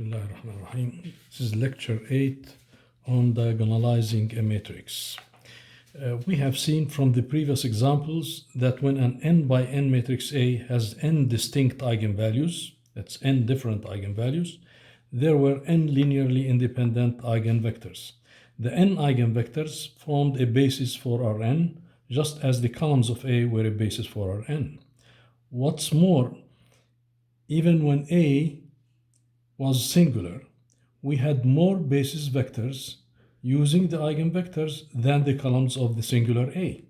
Bismillahirrahmanirrahim. This is lecture 8 on diagonalizing a matrix. We have seen from the previous examples that when an n by n matrix A has n distinct eigenvalues, that's n different eigenvalues, there were n linearly independent eigenvectors. The n eigenvectors formed a basis for Rn, just as the columns of A were a basis for Rn. What's more, even when A was singular, we had more basis vectors using the eigenvectors than the columns of the singular A.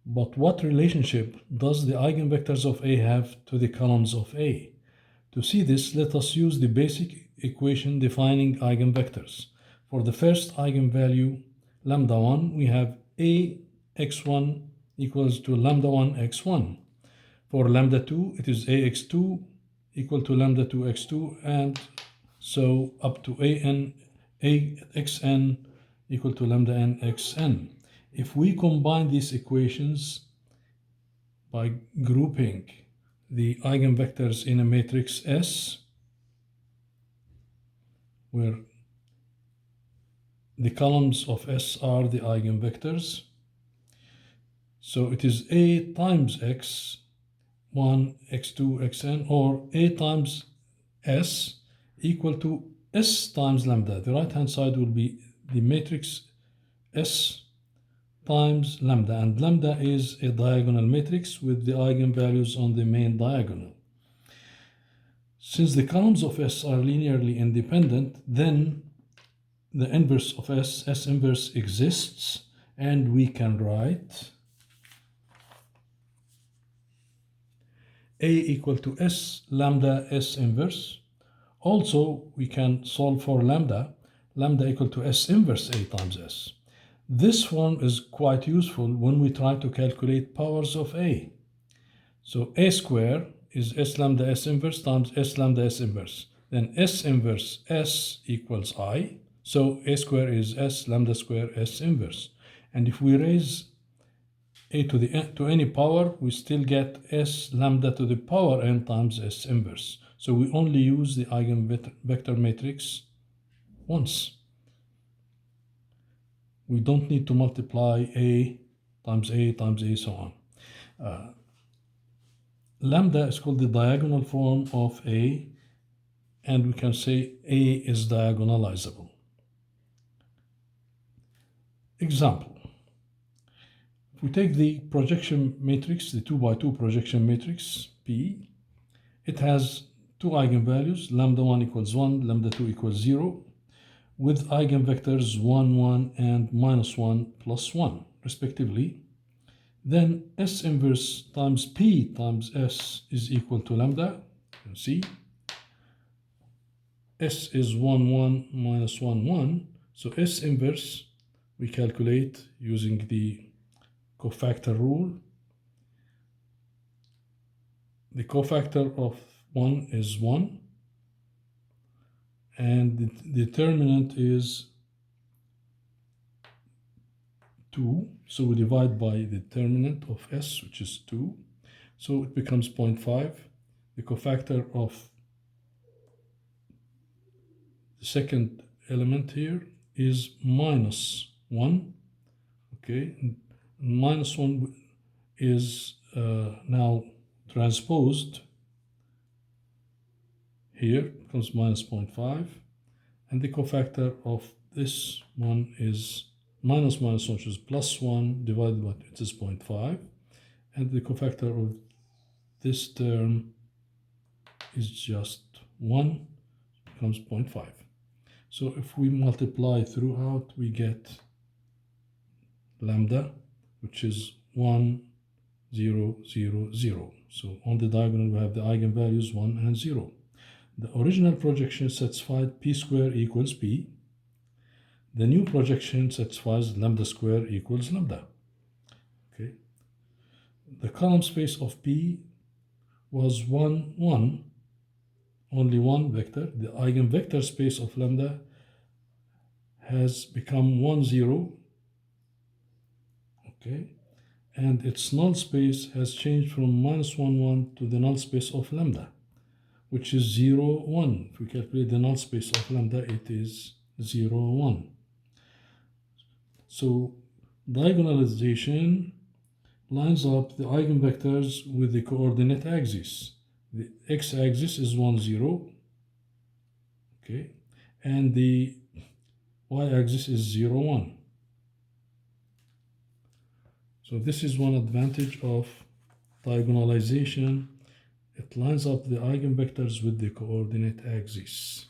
But what relationship does the eigenvectors of A have to the columns of A? To see this, let us use the basic equation defining eigenvectors. For the first eigenvalue, lambda 1, we have A x1 equals to lambda 1 x1. For lambda 2, it is ax2 equal to lambda 2 x2, and so up to xn equal to lambda n xn. If we combine these equations by grouping the eigenvectors in a matrix S, where the columns of S are the eigenvectors, so it is A times x1, x2, xn, or A times S equal to S times lambda. The right hand side will be the matrix S times lambda, and lambda is a diagonal matrix with the eigenvalues on the main diagonal. Since the columns of S are linearly independent, then the inverse of S inverse exists, and we can write A equal to S lambda S inverse. Also, we can solve for lambda equal to S inverse A times S. This form is quite useful when we try to calculate powers of A. So A square is S lambda S inverse times S lambda S inverse. Then S inverse S equals I. So A square is S lambda square S inverse. And if we raise A to any power, we still get S lambda to the power n times S inverse. So we only use the eigenvector matrix once. We don't need to multiply A times A times A, so on. Lambda is called the diagonal form of A, and we can say A is diagonalizable. Example. If we take the projection matrix, the 2 by 2 projection matrix P, it has two eigenvalues, lambda 1 equals 1, lambda 2 equals 0, with eigenvectors 1, 1, and minus 1 plus 1, respectively. Then S inverse times P times S is equal to lambda. You can see S is 1, 1, minus 1, 1. So S inverse we calculate using the cofactor rule. The cofactor of 1 is 1, and the determinant is 2. So we divide by the determinant of S, which is 2. So it becomes 0.5. The cofactor of the second element here is minus 1. Okay, and minus 1 is now transposed here, becomes minus 0.5, and the cofactor of this one is minus 1, which is plus 1, divided by it is 0.5, and the cofactor of this term is just 1, becomes 0.5. So if we multiply throughout, we get lambda, which is 1, 0, 0, 0. So on the diagonal, we have the eigenvalues 1 and 0. The original projection satisfied P square equals P. The new projection satisfies lambda square equals lambda. Okay. The column space of P was 1, 1, only one vector. The eigenvector space of lambda has become 1, 0. Okay. And its null space has changed from minus 1, 1 to the null space of lambda. which is 0, 1. If we calculate the null space of lambda, it is 0, 1. So diagonalization lines up the eigenvectors with the coordinate axis. The x-axis is 1, 0, okay, and the y-axis is 0, 1. So this is one advantage of diagonalization. It lines up the eigenvectors with the coordinate axis.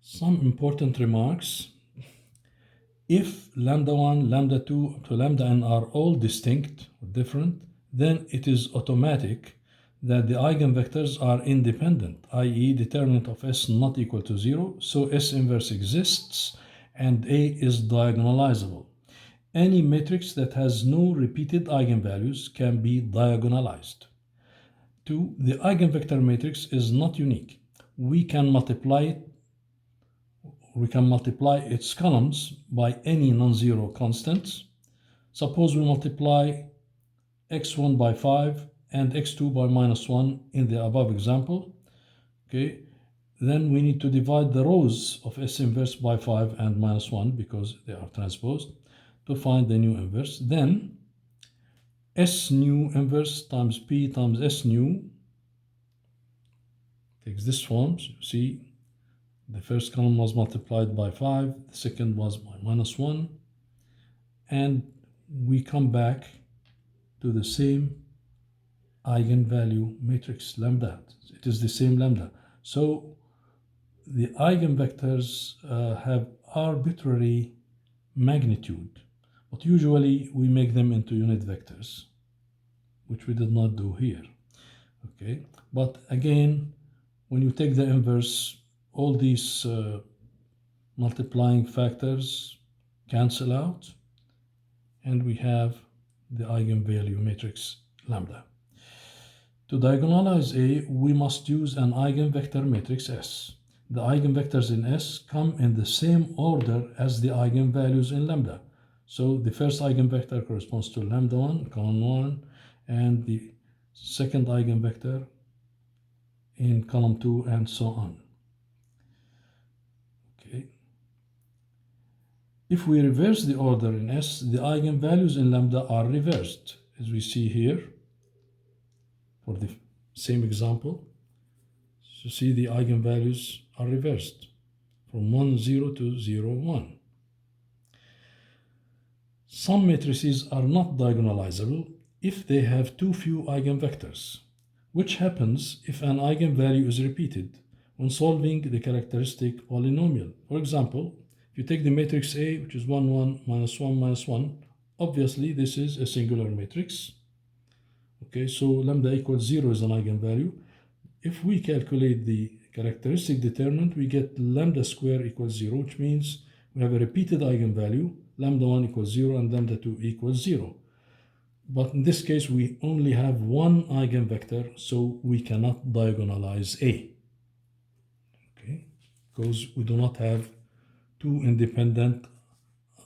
Some important remarks. If lambda 1, lambda 2, up to lambda n are all distinct or different, then it is automatic that the eigenvectors are independent, i.e. determinant of S not equal to 0, so S inverse exists and A is diagonalizable. Any matrix that has no repeated eigenvalues can be diagonalized. 2. The eigenvector matrix is not unique. We can multiply its columns by any non-zero constants. Suppose we multiply x1 by 5 and x2 by -1 in the above example. Okay, then we need to divide the rows of S inverse by 5 and -1 because they are transposed to find the new inverse. Then S new inverse times P times S new takes this form. So you see, the first column was multiplied by 5, the second was by -1, and we come back to the same eigenvalue matrix lambda. It is the same lambda. So the eigenvectors have arbitrary magnitude, but usually we make them into unit vectors, which we did not do here. Okay, but again, when you take the inverse, all these multiplying factors cancel out, and we have the eigenvalue matrix lambda. To diagonalize A, we must use an eigenvector matrix S. The eigenvectors in S come in the same order as the eigenvalues in lambda. So the first eigenvector corresponds to lambda 1, column 1, and the second eigenvector in column 2, and so on. Okay. If we reverse the order in S, the eigenvalues in lambda are reversed, as we see here for the same example. So see, the eigenvalues are reversed from 1, 0 to 0, 1. Some matrices are not diagonalizable if they have too few eigenvectors, which happens if an eigenvalue is repeated when solving the characteristic polynomial. For example, if you take the matrix A, which is 1, 1, -1, -1, obviously this is a singular matrix. Okay, so lambda equals 0 is an eigenvalue. If we calculate the characteristic determinant, we get lambda square equals 0, which means we have a repeated eigenvalue, lambda 1 equals 0 and lambda 2 equals 0. But in this case, we only have one eigenvector, so we cannot diagonalize A. Okay, because we do not have two independent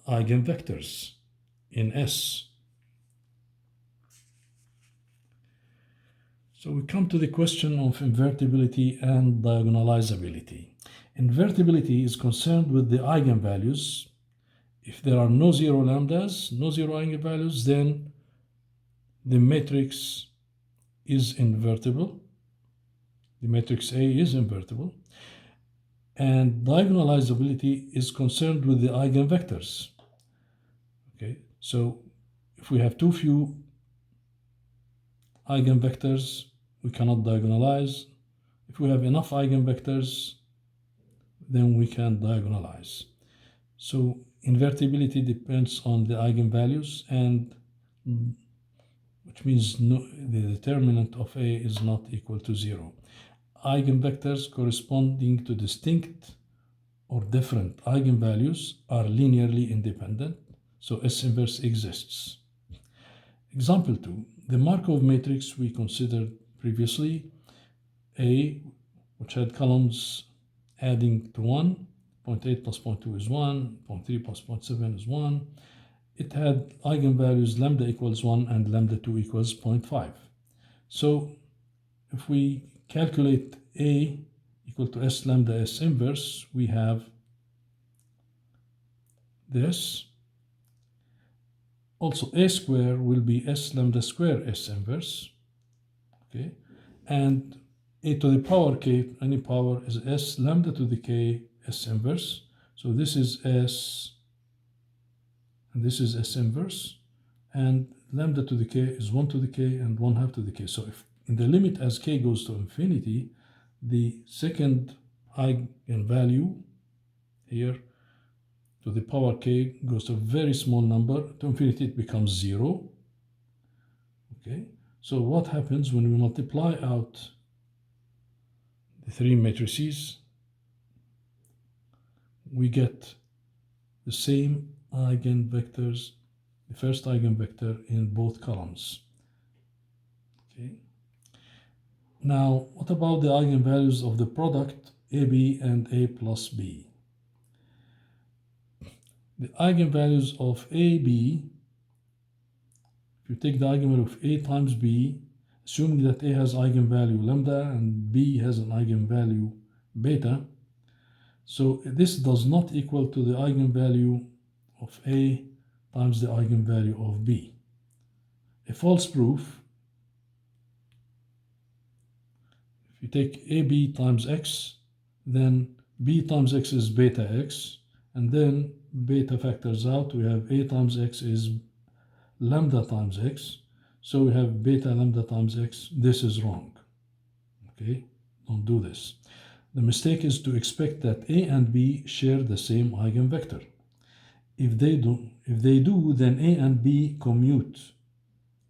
eigenvectors in S. So we come to the question of invertibility and diagonalizability. Invertibility is concerned with the eigenvalues. If there are no zero lambdas, no zero eigenvalues, then the matrix is invertible. The matrix A is invertible. And diagonalizability is concerned with the eigenvectors. Okay, so if we have too few eigenvectors, we cannot diagonalize. If we have enough eigenvectors, then we can diagonalize. So invertibility depends on the eigenvalues, and which means the determinant of A is not equal to 0. Eigenvectors corresponding to distinct or different eigenvalues are linearly independent, so S inverse exists. Example 2, the Markov matrix we considered previously, A, which had columns adding to 1, 0.8 plus 0.2 is 1, 0.3 plus 0.7 is 1. It had eigenvalues lambda equals 1 and lambda 2 equals 0.5. So if we calculate A equal to S lambda S inverse, we have this. Also, A square will be S lambda square S inverse, okay? And A to the power k, any power, is S lambda to the k S inverse. So this is S, and this is S inverse, and lambda to the k is 1 to the k and 1/2 to the k. So if in the limit as k goes to infinity, the second eigenvalue here to the power k goes to a very small number. To infinity, it becomes 0. Okay, so what happens when we multiply out the three matrices? We get the same eigenvectors, the first eigenvector in both columns. Okay. Now, what about the eigenvalues of the product AB and A plus B? The eigenvalues of AB, if you take the eigenvalue of A times B, assuming that A has eigenvalue lambda and B has an eigenvalue beta, so this does not equal to the eigenvalue of A times the eigenvalue of B. A false proof, if you take AB times X, then B times X is beta X, and then beta factors out. We have A times X is lambda times X, so we have beta lambda times X. This is wrong. Okay, don't do this. The mistake is to expect that A and B share the same eigenvector. If they do, then A and B commute.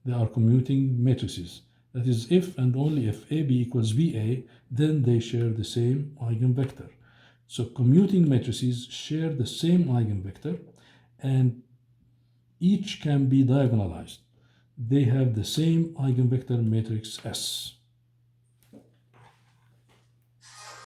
They are commuting matrices. That is, if and only if AB equals BA, then they share the same eigenvector. So commuting matrices share the same eigenvector, and each can be diagonalized. They have the same eigenvector matrix S.